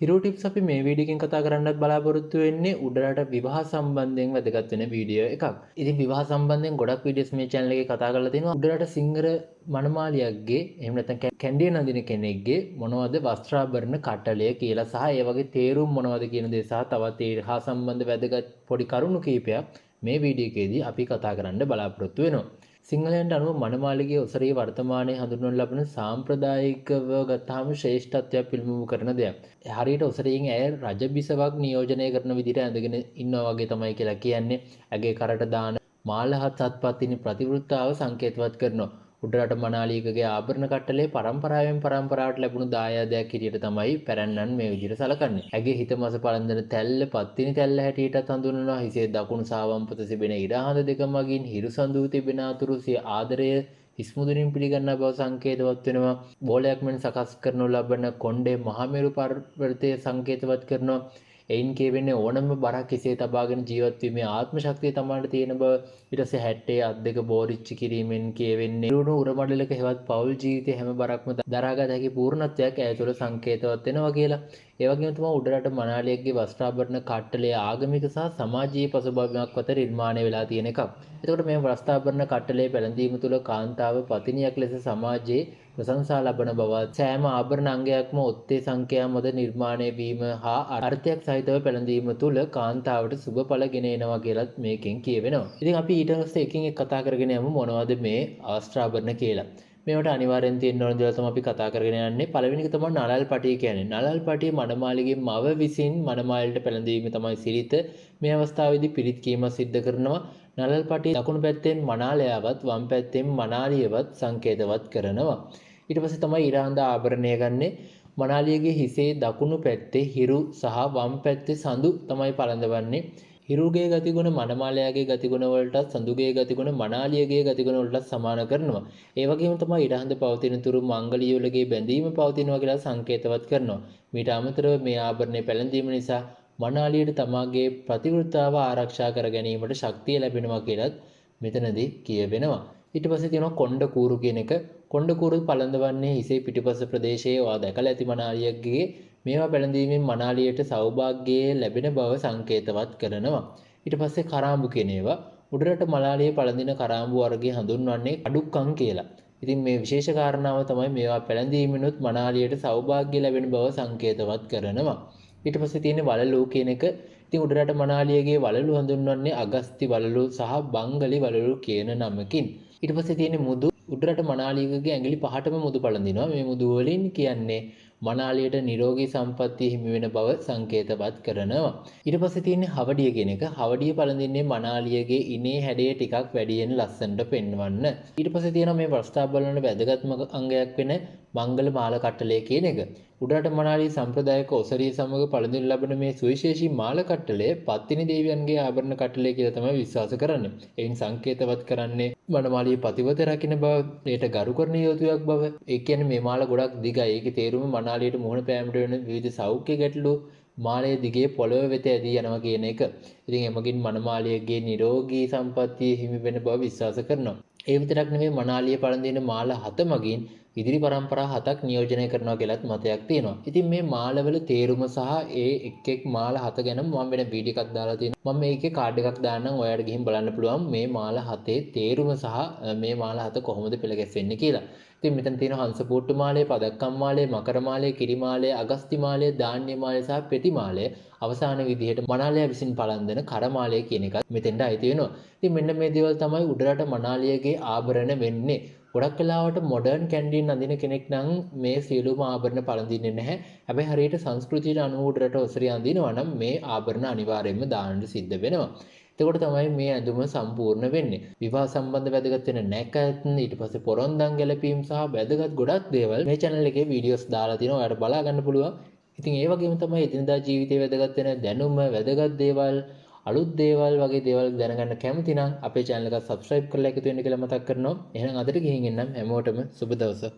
හිරු tips අපි මේ video එකෙන් කතා කරන්නත් බලාපොරොත්තු වෙන්නේ උඩරට විවාහ සම්බන්ධයෙන් වැදගත් වෙන වීඩියෝ එකක්. ඉතින් විවාහ සම්බන්ධයෙන් ගොඩක් වීඩියෝස් මේ channel එකේ කතා කරලා තියෙනවා. උඩරට සිංහර මනමාලියක්ගේ එහෙම නැත්නම් කැන්ඩිය නඳින කෙනෙක්ගේ මොනවද වස්ත්‍රාභරණ කට්ටලය කියලා සහ ඒ වගේ තේරුම් මොනවද කියන දේ සහ තවත් ඒ හා සම්බන්ධ වැදගත් පොඩි කරුණු කීපයක් මේ වීඩියෝ එකේදී අපි කතා කරන්න බලාපොරොත්තු වෙනවා. සිංහලයන්ට අනුව මනමාලිගේ ඔසරේ වර්තමානයේ හඳුන්වනු ලබන සාම්ප්‍රදායිකව ගත්තාම ශ්‍රේෂ්ඨත්වයක් පිළිබිඹු කරන දෙයක්. හරියට ඔසරයෙන් ඇය රජබිසවක් නියෝජනය කරන විදිහට ඇඳගෙන ඉන්නවා වගේ තමයි කියලා කියන්නේ. ඇගේ කරට දාන මාලහත් සත්පත්තිනි ප්‍රතිවෘත්තාව සංකේතවත් කරනවා. උඩරට මනාලියකගේ ආභරණ කට්ටලේ පරම්පරාවෙන් පරම්පරාවට ලැබුණු දායාදයක් හැටියට තමයි පැරැන්නන් මේ විදිහට සලකන්නේ. ඇගේ හිතමස පළඳන තැල්ල පත්තිනි තැල්ල හැටියටත් හඳුන්වනවා. හිසේ දකුණු සාවම්පත තිබෙන ඉරහඳ දෙක මගින් හිරු සඳු තිබෙන අතුරු සිය ආදරය හිස්මුදුනින් පිළිගන්නා බව සංකේතවත් වෙනවා. බෝලයක් මෙන් සකස් කරනු ලබන කොණ්ඩේ මහමෙරු පර්වතය සංකේතවත් කරනවා. එයින් කියවෙන්නේ ඕනම බරක් කෙසේ තබාගෙන ජීවත් වීමේ ආත්ම ශක්තිය තමන්ට තියෙන බව. ඊට පස්සේ හැට්ටේ අත් දෙක බෝරිච්චි කිරීමෙන් කියවෙන්නේ රුණු උරමඩලක හෙවත් පෞල් ජීවිතයේ හැම බරක්ම දරාගත හැකි පූර්ණත්වයක් ඇය තුළ සංකේතවත් වෙනවා කියලා. ඒ වගේම තමයි උඩරට මනාලියගේ වස්ත්‍රාභරණ කට්ටලයේ ආගමික සහ සමාජීය පසුබිමක් මත නිර්මාණය වෙලා තියෙන එකක්. එතකොට මේ වස්ත්‍රාභරණ කට්ටලයේ පැළඳීම තුළ කාන්තාව පතිනියක් ලෙස සමාජයේ ප්‍රශංසා ලබන බවත් සෑම ආභරණ අංගයක්ම ඔත්තේ සංඛ්‍යා මත නිර්මාණය වීම හා අර්ථයක් සහිතව පැළඳීම තුළ කාන්තාවට සුබඵල ගෙන එනවා කියලත් මේකෙන් කියවෙනවා. ඉතින් අපි ඊට පස්සේ එකින් එක කතා කරගෙන යමු මොනවද මේ වස්ත්‍රාභරණ කියලා. මේවට අනිවාර්යෙන් තියෙන්න ඕන දේවල් තමයි අපි කතා කරගෙන යන්නේ. පළවෙනි එක තමයි නළල් පටිය කියන්නේ. නළල් පටිය මඩමාලිගේ මව විසින් මඩමාලිට පැළඳීම තමයි සිරිත. මේ අවස්ථාවේදී පිරිත් කීම සිද්ධ කරනවා. නළල් පටිය දකුණු පැත්තෙන් මනාලයාවත් වම් පැත්තෙන් මනාලියවත් සංකේතවත් කරනවා. ඊට පස්සේ තමයි ඉරහඳ ආභරණය ගන්නෙ. මනාලියගේ හිසේ දකුණු පැත්තේ හිරු සහ වම් පැත්තේ සඳු තමයි පළඳවන්නේ. හිරුගේ ගතිගුණ මනමාලයාගේ ගතිගුණ වලටත් සඳුගේ ගතිගුණ මනාලියගේ ගතිගුණ වලටත් සමාන කරනවා. ඒ වගේම තමයි ඉරහඳ පවතින තුරු මංගලියුලගේ බැඳීම පවතිනවා කියලා සංකේතවත් කරනවා. මීට අමතරව මේ ආභරණය පැළඳීම නිසා මනාලියට තමාගේ ප්‍රතිවෘත්තාව ආරක්ෂා කර ගැනීමට ශක්තිය ලැබෙනවා කියලත් මෙතනදී කියවෙනවා. ඊට පස්සේ තියෙනවා කොණ්ඩ කූරු කියන එක. කොණ්ඩ කූරු පළඳවන්නේ හිසේ පිටිපස ප්‍රදේශයේ ඔයා දැකලා ඇති මනාලියගේ මේවා පැළඳීමෙන් මනාලියට සෞභාග්‍යය ලැබෙන බව සංකේතවත් කරනවා. ඊට පස්සේ කරාඹු කියන ඒවා උඩරට මලාලියේ පළඳින කරාඹු වර්ගය හඳුන්වන්නේ කඩුක්කම් කියලා. ඉතින් මේ විශේෂ කාරණාව තමයි මේවා පැළඳීමෙනුත් මනාලියට සෞභාග්‍ය ලැබෙන බව සංකේතවත් කරනවා. ඊට පස්සේ තියෙන්නේ වලලු කියන එක. ඉතින් උඩරට මනාලියගේ වලලු හඳුන්වන්නේ අගස්ති වලලු සහ බංගලි වලලු කියන නමකින්. ඊට පස්සේ තියෙන්නේ මුදු. උඩරට මනාලියගේ ඇඟිලි පහටම මුදු පළඳිනවා. මේ මුදු වලින් කියන්නේ මනාලියට නිරෝගී සම්පත්තිය හිමි වෙන බව සංකේතවත් කරනවා. ඊට පස්සේ තියෙන්නේ හවඩිය කියන එක. හවඩිය පළඳින්නේ මනාලියගේ ඉනේ හැඩය ටිකක් වැඩියෙන් ලස්සනට පෙන්වන්න. ඊට පස්සේ තියෙනවා මේ වස්ත්‍රාභරණ වැදගත්ම අංගයක් වෙන මංගල මාල කට්ටලය කියන එක. උඩරට මනාලිය සම්ප්‍රදායික ඔසරිය සමග පළඳිනු ලබන මේ සුවිශේෂී මාල කට්ටලය පත්තිනි දේවියන්ගේ ආභරණ කට්ටලය කියලා තමයි විශ්වාස කරන්නේ. එයින් සංකේතවත් කරන්නේ මනමාලිය පතිවත රකින්න බව, ඒට ගරු කරන යුතුයක් බව. ඒ කියන්නේ මේ මාල ගොඩක් දිගයි. ඒකේ තේරුම මනාලියට මුහුණ පෑමට වෙන විවිධ සෞඛ්‍ය ගැටලු මාලයේ දිගේ පොළොව වෙත ඇදී යනවා කියන එක. ඉතින් එමගින් මනමාලියගේ නිරෝගී සම්පත්තිය හිමි වෙන බව විශ්වාස කරනවා. ඒ විතරක් නෙවෙයි මනාලිය පළඳින මාල 7 මගින් ඉදිරි පරම්පරා 7ක් නියෝජනය කරනවා කියලාත් මතයක් තියෙනවා. ඉතින් මේ මාලවල තේරුම සහ ඒ එක් මාල 7 ගැන මම වෙන වීඩියෝ එකක් දාලා තියෙනවා. මම මේකේ කාඩ් එකක් දාන්නම්. ඔයාලට ගිහින් බලන්න පුළුවන් මේ මාල 7 තේරුම සහ මේ මාල 7 කොහොමද පෙළ ගැස්වෙන්නේ කියලා. ඉතින් මෙතන තියෙනවා හංස පූට්ටු මාලය, පදක්කම් මාලය, මකර මාලය, කිරි මාලය, අගස්ති මාලය, ධාන්‍ය මාලය සහ පෙති මාලය. අවසාන විදිහට මනාලිය විසින් පළඳින කරමාලය කියන එකත් මෙතෙන්ට අයිති වෙනවා. ඉතින් මෙන්න මේ දේවල් තමයි උඩරට මනාලියගේ ආභරණ වෙන්නේ. ගොඩක් වෙලාවට මොඩර්න් කැන්ඩින් අඳින කෙනෙක් නම් මේ සියලුම ආභරණ පළඳින්නේ නැහැ. හැබැයි හරියට සංස්කෘතියට අනුව උඩරට ඔසරිය අඳිනවා නම් මේ ආභරණ අනිවාර්යයෙන්ම දාන්න සිද්ධ වෙනවා. එතකොට තමයි මේ ඇඳුම සම්පූර්ණ වෙන්නේ. විවාහ සම්බන්ධ වැදගත් වෙන නැකත්, ඊට පස්සේ පොරොන්දම් ගැලපීම් සහ වැදගත් ගොඩක් දේවල් මේ channel එකේ වීඩියෝස් දාලා තිනවා. ඔයාලට බලා ගන්න පුළුවන්. ඉතින් ඒ වගේම තමයි එදිනදා ජීවිතේ වැදගත් වෙන දැනුම, වැදගත් දේවල්, අලුත් දේවල් වගේ දේවල් දැනගන්න කැමති නම් අපේ channel එක subscribe කරලා එකතු වෙන්න කියලා මතක් කරනවා. එහෙනම් අදට ගිහින් එන්නම් හැමෝටම සුබ දවසක්.